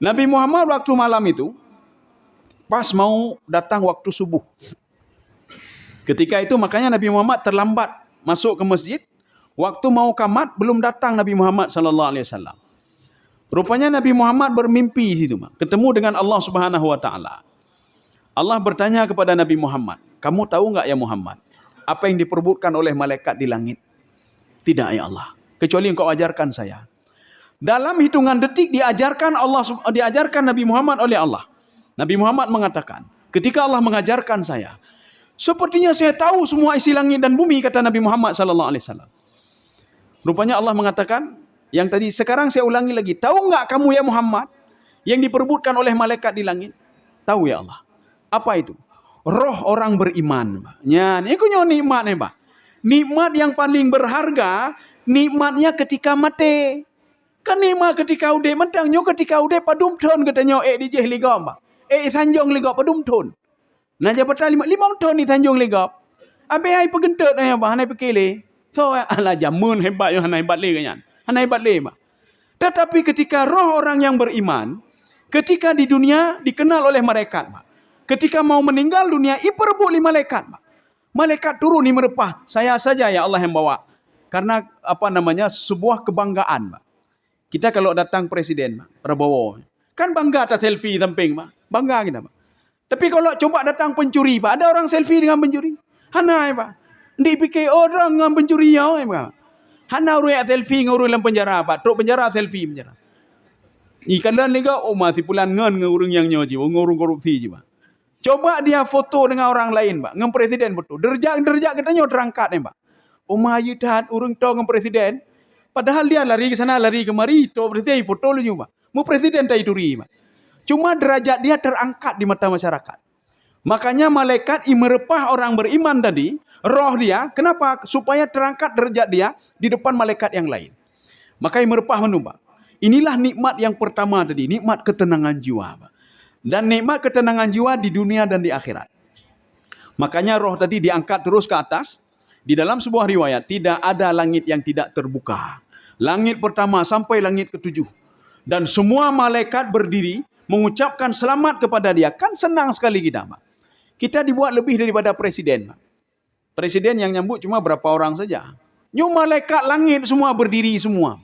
Nabi Muhammad waktu malam itu pas mau datang waktu subuh. Ketika itu makanya Nabi Muhammad terlambat masuk ke masjid. Waktu mau qamat belum datang Nabi Muhammad sallallahu alaihi wasallam. Rupanya Nabi Muhammad bermimpi situ, Pak. Ketemu dengan Allah Subhanahu wa taala. Allah bertanya kepada Nabi Muhammad, kamu tahu enggak ya Muhammad, apa yang diperbutkan oleh malaikat di langit? Tidak ya Allah, kecuali engkau ajarkan saya. Dalam hitungan detik diajarkan Nabi Muhammad oleh Allah. Nabi Muhammad mengatakan, ketika Allah mengajarkan saya, sepertinya saya tahu semua isi langit dan bumi, kata Nabi Muhammad sallallahu alaihi wasallam. Rupanya Allah mengatakan, yang tadi sekarang saya ulangi lagi, tahu enggak kamu ya Muhammad yang diperbutkan oleh malaikat di langit? Tahu ya Allah. Apa itu? Roh orang beriman. Ya, ini kunyo nikmat nih, Pak. Nikmat yang paling berharga, nikmatnya ketika mati. Kan nikmat ketika udah mentang, nyo ketika udah padum ton katanya di jeh ligam, Pak. Sanjong ligam padum ton. Nah jabatan 5 ton di sanjong ligam. Abe ai pegentet ya, Pak, hanai pekele. So ala jamun hebat yo hanai hebat le kan. Hanai hebat le, Pak. Tetapi ketika roh orang yang beriman, ketika di dunia dikenal oleh malaikat, Pak. Ketika mau meninggal dunia, iperbuli malaikat. Malaikat turun ni merepah. Saya saja ya Allah yang bawa. Karena sebuah kebanggaan. Pak. Kita kalau datang presiden, Pak, Prabowo, kan bangga atas selfie samping. Pak. Bangga kita. Pak. Tapi kalau coba datang pencuri, Pak, ada orang selfie dengan pencuri. Hanai, Pak. Dia fikir orang dengan pencuri. Pak. Hana orang selfie dengan orang dalam penjara. Pak. Truk penjara, selfie penjara. Ikalan lega, masih pulang dengan orang yang nyoji. Orang korupsi je, Pak. Coba dia foto dengan orang lain, Pak. Dengan presiden betul. Derjak katanya terangkat, Pak. Mayu tahan urung tahu dengan presiden. Padahal dia lari ke sana, lari kemari. Tahu presiden foto lu juga. Mu presiden tak ituri, Pak. Cuma derajat dia terangkat di mata masyarakat. Makanya malaikat merepah orang beriman tadi. Roh dia. Kenapa? Supaya terangkat derajat dia di depan malaikat yang lain. Maka merepah menumpak. Inilah nikmat yang pertama tadi. Nikmat ketenangan jiwa, Pak. Dan nikmat ketenangan jiwa di dunia dan di akhirat. Makanya roh tadi diangkat terus ke atas. Di dalam sebuah riwayat, tidak ada langit yang tidak terbuka. Langit pertama sampai langit ke-7. Dan semua malaikat berdiri mengucapkan selamat kepada dia. Kan senang sekali kita, Pak. Kita dibuat lebih daripada presiden, Pak. Presiden yang nyambut cuma berapa orang saja. Nyu malaikat langit semua berdiri semua.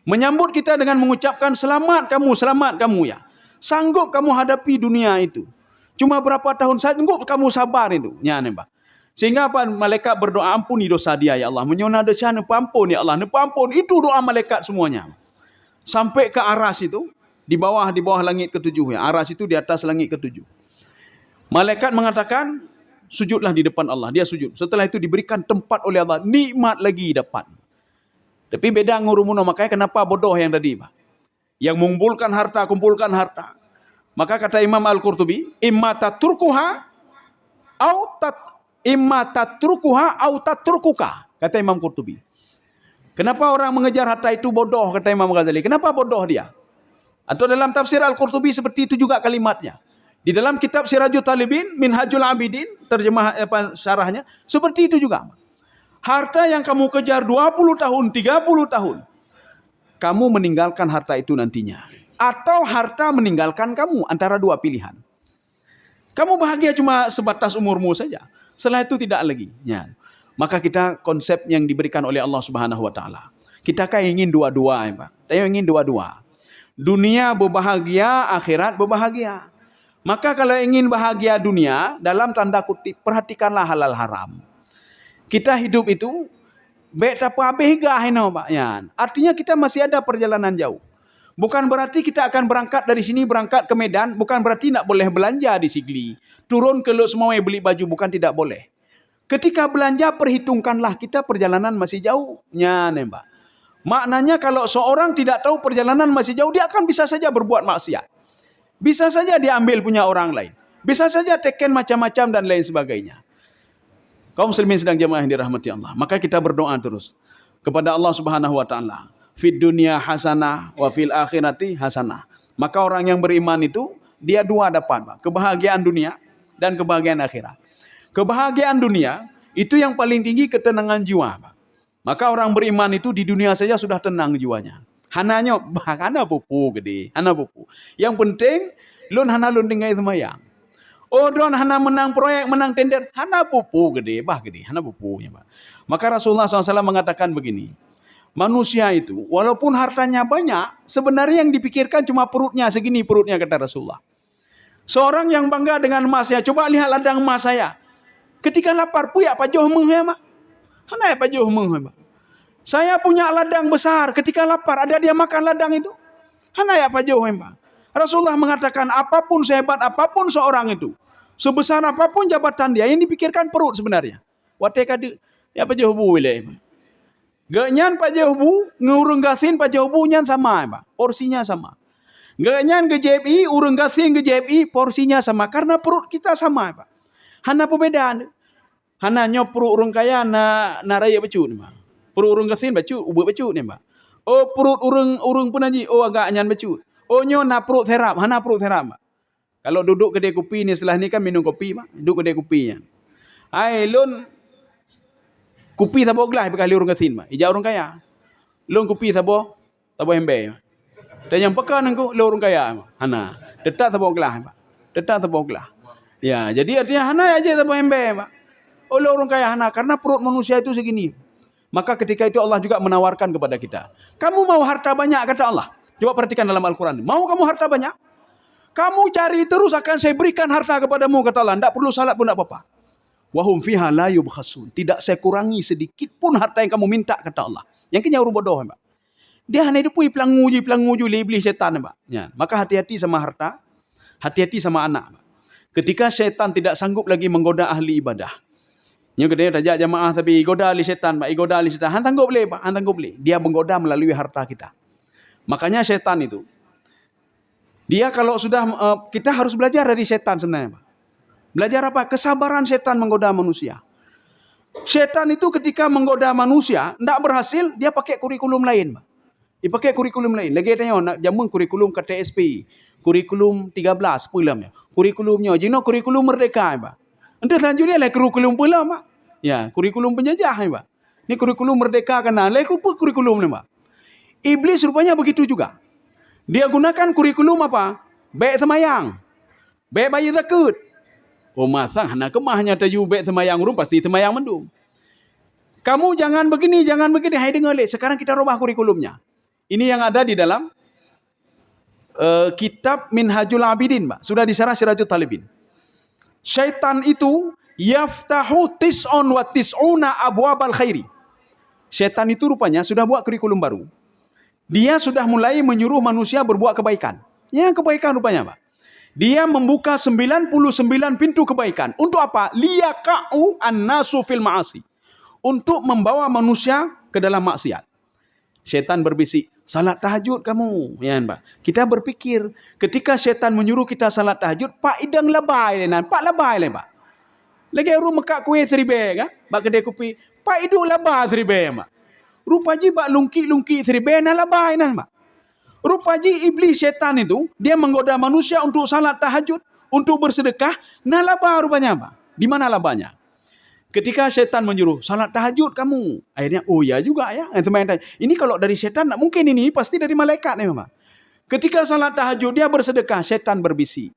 Menyambut kita dengan mengucapkan selamat kamu ya. Sanggup kamu hadapi dunia itu. Cuma berapa tahun sanggup kamu sabar itu. Ya, Pak. Sehingga apa? Malaikat berdoa, ampuni dosa dia ya Allah. Menyona dosa, nepampun ya Allah. Nepampun. Itu doa malaikat semuanya. Sampai ke aras itu, di bawah langit ketujuh. Ya. Aras itu di atas langit ketujuh. Malaikat mengatakan, sujudlah di depan Allah. Dia sujud. Setelah itu diberikan tempat oleh Allah. Nikmat lagi dapat. Tapi beda ngurumuno. Makanya kenapa bodoh yang tadi, Pak? Yang kumpulkan harta. Maka kata Imam Al-Qurtubi, imma tatrukuha au tatrukuka. Kata Imam Qurtubi. Kenapa orang mengejar harta itu bodoh, kata Imam Ghazali. Kenapa bodoh dia? Atau dalam tafsir Al-Qurtubi seperti itu juga kalimatnya. Di dalam kitab Sirajul Talibin, Minhajul Abidin, terjemah syarahnya, seperti itu juga. Harta yang kamu kejar 20 tahun, 30 tahun, kamu meninggalkan harta itu nantinya. Atau harta meninggalkan kamu, antara dua pilihan. Kamu bahagia cuma sebatas umurmu saja. Setelah itu tidak lagi. Ya. Maka kita konsep yang diberikan oleh Allah Subhanahu wa taala. Kita kan ingin dua-dua, ya, Pak. Kita ingin dua-dua. Dunia berbahagia, akhirat berbahagia. Maka kalau ingin bahagia dunia, dalam tanda kutip, perhatikanlah halal haram. Kita hidup itu baik apa behgah ino, Pak. Ya. Artinya kita masih ada perjalanan jauh. Bukan berarti kita akan berangkat dari sini, berangkat ke Medan, bukan berarti nak boleh belanja di Sigli. Turun ke Lok Semawai beli baju, bukan tidak boleh. Ketika belanja, perhitungkanlah kita perjalanan masih jauh. Ya, Mbak. Maknanya kalau seorang tidak tahu perjalanan masih jauh, dia akan bisa saja berbuat maksiat. Bisa saja dia ambil punya orang lain. Bisa saja teken macam-macam dan lain sebagainya. Kaum muslimin sedang jemaah yang dirahmati Allah. Maka kita berdoa terus kepada Allah Subhanahu wa taala. Fid dunya hasanah wa fil akhirati hasanah. Maka orang yang beriman itu dia dua dapat, Pak. Kebahagiaan dunia dan kebahagiaan akhirat. Kebahagiaan dunia itu yang paling tinggi ketenangan jiwa, Pak. Maka orang beriman itu di dunia saja sudah tenang jiwanya. Hananya hana pupu gede, hana pupu. Yang penting hana tinggal semayang. Oh, don hana menang proyek, menang tender, hana pupu gede, hana pupunya, Pak. Maka Rasulullah SAW mengatakan begini, manusia itu walaupun hartanya banyak, sebenarnya yang dipikirkan cuma perutnya, segini perutnya, kata Rasulullah. Seorang yang bangga dengan emasnya, coba lihat ladang emas saya. Ketika lapar, puya Pak Joh meng, Pak. Hana Pak Joh meng, Pak. Saya punya ladang besar, ketika lapar, ada dia makan ladang itu. Hana ya Pak Joh, Pak. Rasulullah mengatakan apapun sehebat apapun seorang itu, sebesar apapun jabatan dia, yang dipikirkan perut sebenarnya. Wateka ya Pak Joh bu ile. Ganyan Pak Joh bu, ngurung gasin Pak Joh bu nyan sama, Pak. Porsinya sama. Ganyan ke JPI, urung gasin ke JPI, porsinya sama karena perut kita sama, Pak. Hana perbedaan. Hana nyopru urung kaya na raya becut, Pak. Perut urung gasin becut, ubek becut ni, Pak. Oh perut urung pun aji, oh agak nyan becut. Oh nyo na perut serap, hana perut serap, Pak. Kalau duduk kedai kopi ni setelah ni kan minum kopi, Pak. Duduk kedai kopinya. Ai lun kopi sabo gelas bekali urung gasin, Pak. Ija urung kaya. Lun kopi sabo hembe. Dan yang pekan engko le urung kaya, Pak. Hana. Detak sabo gelas, Pak. Detak sabo gelas. Ya, jadi artinya hana aja sabo hembe, Pak. Oh le urung kaya hana karena perut manusia itu segini. Maka ketika itu Allah juga menawarkan kepada kita. Kamu mau harta banyak, kata Allah. Coba perhatikan dalam Al-Quran. Mau kamu harta banyak? Kamu cari terus, akan saya berikan harta kepadamu, kata Allah. Tak perlu salat pun tak apa-apa. Wahum fiha la yubkhasun. Tidak saya kurangi sedikit pun harta yang kamu minta, kata Allah. Yang kenyau bodoh, Pak. Dia hanya hidup pelanguju iblis setan, Pak. Ya. Maka hati-hati sama harta, hati-hati sama anak, Pak. Ketika setan tidak sanggup lagi menggoda ahli ibadah. Yang kedua tajak jamaah tapi goda ahli setan, Pak. Goda ahli setan. Han sanggup boleh, Pak. Han sanggup boleh. Dia menggoda melalui harta kita. Makanya setan itu, dia kalau sudah, kita harus belajar dari setan sebenarnya, Pak. Belajar apa? Kesabaran setan menggoda manusia. Setan itu ketika menggoda manusia, tidak berhasil, dia pakai kurikulum lain, Pak. Dia pakai kurikulum lain. Lagi tanya, nak jamun kurikulum KTSP, kurikulum 13, pulamnya. Kurikulumnya, jino kurikulum merdeka, Pak. Nanti selanjutnya lah kurikulum pula, Pak. Ya, kurikulum penjajah, Pak. Ini kurikulum merdeka kena, lah kurikulum ni, Pak. Iblis rupanya begitu juga. Dia gunakan kurikulum apa? Baik semayang. Baik bayi zakut. Oh masa hana kemahnya taju baik semayang rum pasti semayang mendung. Kamu jangan begini. Hai dengar le. Sekarang kita rubah kurikulumnya. Ini yang ada di dalam kitab Minhajul Abidin, Pak. Sudah disyarah Sirajul Talibin. Syaitan itu Yaftahu tis'un wa tis'una abwabal khairi. Syaitan itu rupanya sudah buat kurikulum baru. Dia sudah mulai menyuruh manusia berbuat kebaikan. Ya, kebaikan rupanya, Pak. Dia membuka 99 pintu kebaikan. Untuk apa? Liyaqa'u an-nasu fil ma'asi. Untuk membawa manusia ke dalam maksiat. Syaitan berbisik, salat tahajud kamu. Ya, Pak. Kita berpikir, ketika syaitan menyuruh kita salat tahajud, Pak idang labai lenan, Pak labai le, Pak. Lagi orang mekak kuih seribe, kan? Bak kedai kopi, Pak iduk labai seribe, Pak. Rupaji bak lungki-lungki seribe na labai nan, Pak. Rupaji iblis syaitan itu, dia menggoda manusia untuk salat tahajud, untuk bersedekah, na laba rupanya, Pak. Di mana labanya? Ketika syaitan menyuruh, salat tahajud kamu. Akhirnya, oh ya juga ya. Ini kalau dari syaitan, tak mungkin ini. Pasti dari malaikat nih, Pak. Ketika salat tahajud, dia bersedekah. Syaitan berbisik.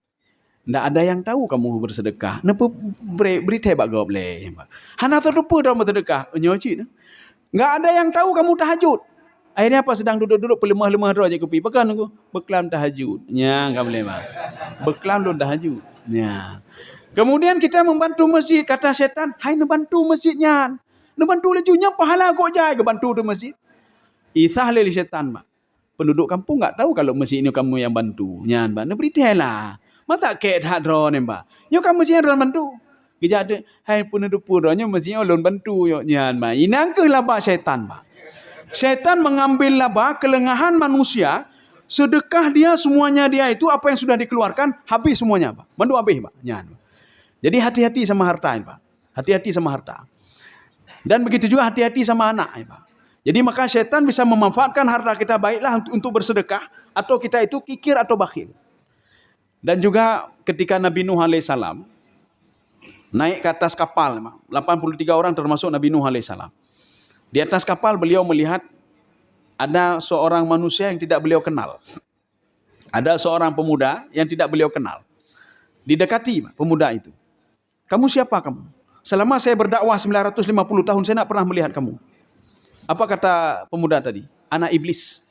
Tak ada yang tahu kamu bersedekah. Kenapa berita hebat kau boleh? Hana terlupa dalam bersedekah. Nyocik. Tak ada yang tahu kamu tahajud. Akhirnya apa? Sedang duduk-duduk pelemah-lemah roh je kopi. Pekan aku. Beklam tahajud. Ya, tak boleh, Pak. Beklam lu tahajud. Ya. Kemudian kita membantu masjid. Kata syaitan, hai membantu masjidnya. Membantu lajunya pahala kok jai ke bantu tu masjid. Isah lili syaitan, Pak. Penduduk kampung tak tahu kalau masjid ini kamu yang bantu. Nyan, Pak. Beritahu lah. Masa kek tak drone, Pak. Nyo kamu masjid yang bantu. Kerja ada, hai penduduk puranya masjid yang ulun bantu. Nyan, Pak. Inang ke laba syaitan, Pak. Syaitan mengambil laba kelengahan manusia. Sedekah dia, semuanya dia itu apa yang sudah dikeluarkan, habis semuanya, Pak. Mandu habis, Pak. Nyan. Jadi hati-hati sama harta, Pak. Hati-hati sama harta. Dan begitu juga hati-hati sama anak, Pak. Jadi maka syaitan bisa memanfaatkan harta kita baiklah untuk bersedekah, atau kita itu kikir atau bakhil. Dan juga ketika Nabi Nuh AS naik ke atas kapal, 83 orang termasuk Nabi Nuh AS. Di atas kapal beliau melihat ada seorang manusia yang tidak beliau kenal. Ada seorang pemuda yang tidak beliau kenal. Didekati pemuda itu. Kamu siapa kamu? Selama saya berdakwah 950 tahun, saya tidak pernah melihat kamu. Apa kata pemuda tadi? Anak iblis.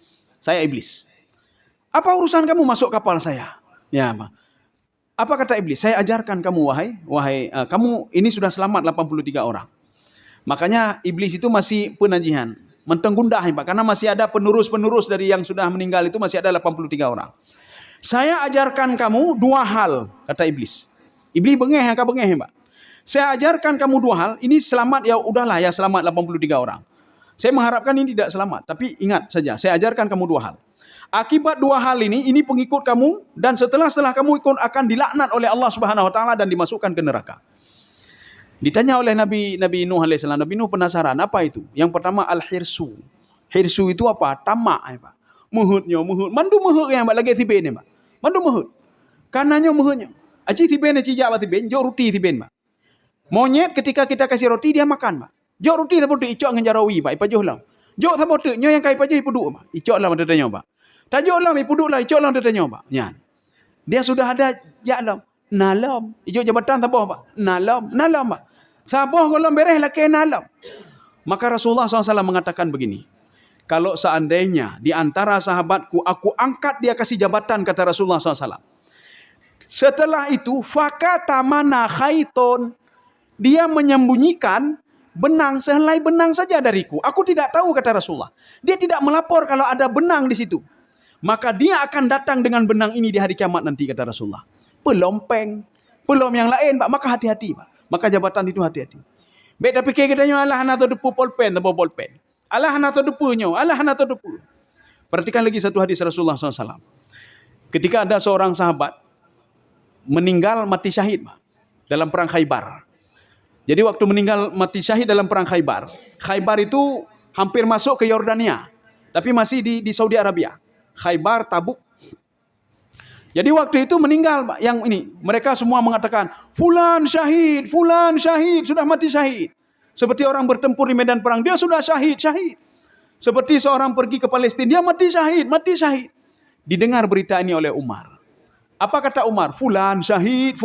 Saya iblis. Apa urusan kamu masuk kapal saya? Ya, apa kata iblis? Saya ajarkan kamu, wahai kamu ini sudah selamat 83 orang. Makanya iblis itu masih penajihan. Mentenggundah, Pak. Karena masih ada penerus-penerus dari yang sudah meninggal itu masih ada 83 orang. Saya ajarkan kamu 2 hal, kata iblis. Iblis bengeh, angka bengeh, Pak. Saya ajarkan kamu 2 hal. Ini selamat, ya udahlah ya selamat 83 orang. Saya mengharapkan ini tidak selamat. Tapi ingat saja, saya ajarkan kamu 2 hal. Akibat 2 hal ini pengikut kamu. Dan setelah kamu ikut akan dilaknat oleh Allah Subhanahu Wa Taala dan dimasukkan ke neraka. Ditanya oleh Nabi Nuh AS. Nabi Nuh penasaran, apa itu? Yang pertama, al-hirsu. Hirsu itu apa? Tamak, Pak. Muhutnya, muhut. Mandu muhut yang lagi tiben, Pak. Mandu muhut. Kanannya muhutnya. Aci tiben, aci jawab tiben, jauh roti tiben, Pak. Monyet ketika kita kasih roti, dia makan, Pak. Jauh roti tak boleh icok dengan jarawi, Pak. Ipajuh lah. Jauh tak boleh, nyo yang kai pajuh ipuduk, Pak. Icok lah, tanya, Pak. Tajuk lah, ipuduk lah, icok lah, tanya, Pak. Nyan. Dia sudah ada, jalam. Nalam. Icok jabatan tak Pak. Nalam, Pak. Sabah kalau bereh laki nalam. Maka Rasulullah SAW mengatakan begini. Kalau seandainya di antara sahabatku, aku angkat dia kasih jabatan, kata Rasulullah SAW. Setelah itu, fakata mana khaiton. Dia menyembunyikan benang, sehelai benang saja dariku. Aku tidak tahu, kata Rasulullah. Dia tidak melapor kalau ada benang di situ. Maka dia akan datang dengan benang ini di hari kiamat nanti, kata Rasulullah. Pelompeng. Belum yang lain, Pak. Maka hati-hati, Pak. Maka jabatan itu hati-hati. Baik, tapi katanya Allah hana tu depu polpen, tak polpen. Allah hana tu depunya, Allah hana tu depu. Perhatikan lagi satu hadis Rasulullah SAW. Ketika ada seorang sahabat meninggal mati syahid, Pak, dalam perang Khaybar. Jadi waktu meninggal mati syahid dalam perang Khaybar. Khaybar itu hampir masuk ke Yordania, tapi masih di Saudi Arabia. Khaybar, Tabuk. Jadi waktu itu meninggal, Pak, yang ini. Mereka semua mengatakan, fulan syahid, sudah mati syahid. Seperti orang bertempur di medan perang, dia sudah syahid. Seperti seorang pergi ke Palestina, dia mati syahid. Didengar berita ini oleh Umar. Apa kata Umar? Fulan syahid.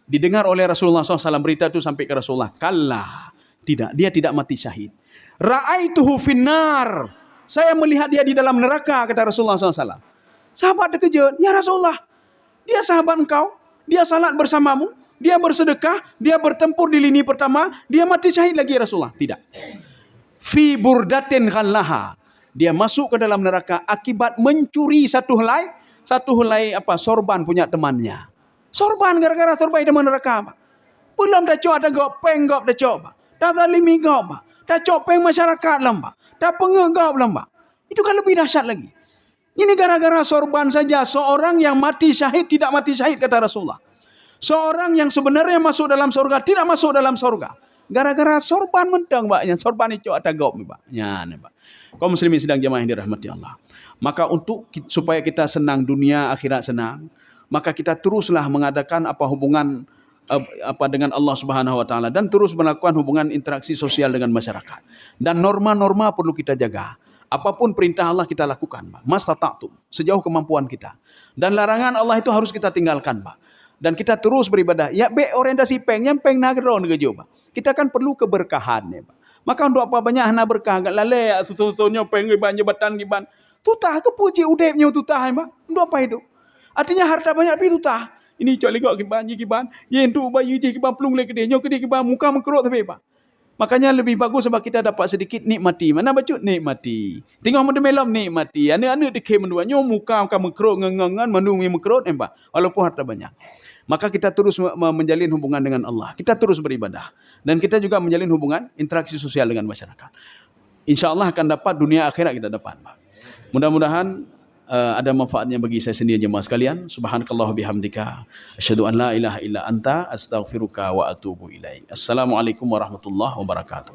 Didengar oleh Rasulullah SAW, berita itu sampai ke Rasulullah. Kalla, tidak, dia tidak mati syahid. Ra'aituhu finnar. Saya melihat dia di dalam neraka, kata Rasulullah SAW. Sahabat terkejut, ya Rasulullah, dia sahabat engkau, Dia salat bersamamu, dia bersedekah, dia bertempur di lini pertama, dia mati syahid lagi Rasulullah. Tidak. Fi burdatin khallaha. Dia masuk ke dalam neraka akibat mencuri satu helai sorban punya temannya. Sorban gara-gara sorban di neraka. Belum dah cok ada gop peng gop dah cok. Dah zalimi gop. Dah cok peng masyarakat lamba. Dah pengegop lamba. Itu kan lebih dahsyat lagi. Ini gara-gara sorban saja seorang yang mati syahid tidak mati syahid kata Rasulullah. Seorang yang sebenarnya masuk dalam surga tidak masuk dalam surga. Gara-gara sorban mentang baknya. Sorban itu ada gop ni pak. Ya ni pak. Kaum muslimin sedang jemaah yang dirahmati Allah. Maka supaya kita senang dunia akhirat senang, maka kita teruslah mengadakan hubungan dengan Allah Subhanahu wa taala dan terus melakukan hubungan interaksi sosial dengan masyarakat. Dan norma-norma perlu kita jaga. Apapun perintah Allah kita lakukan, Pak. Mastata'tum, sejauh kemampuan kita. Dan larangan Allah itu harus kita tinggalkan, Pak. Dan kita terus beribadah. Ya be orientasi peng, yang peng nagro ngejo, Pak. Kita kan perlu keberkahan, ya, Pak. Maka untuk apa banyak hana berkah, gak lale susunnya peng giban jabatan giban. Tutah kepuji udepnya tutah, Pak. Untuk apa itu? Artinya harta banyak tapi tutah. Ini cok legok giban, yen tu bayi je giban pelung le gede, nyo gede giban muka mengkerut tapi, Pak. Makanya lebih bagus sebab kita dapat sedikit nikmati. Mana bacut nikmati. Tengok mende melam nikmati. Anak-anak deke menduanya muka mekrut ngengangan menung mekrut embak. Walaupun harta banyak. Maka kita terus menjalin hubungan dengan Allah. Kita terus beribadah dan kita juga menjalin hubungan interaksi sosial dengan masyarakat. Insya-Allah akan dapat dunia akhirat kita dapat. Mudah-mudahan ada manfaatnya bagi saya sendiri jemaah sekalian. Subhanakallah bihamdika asyhadu an la ilaha illa anta astaghfiruka wa atubu ilaik. Assalamualaikum warahmatullahi wabarakatuh.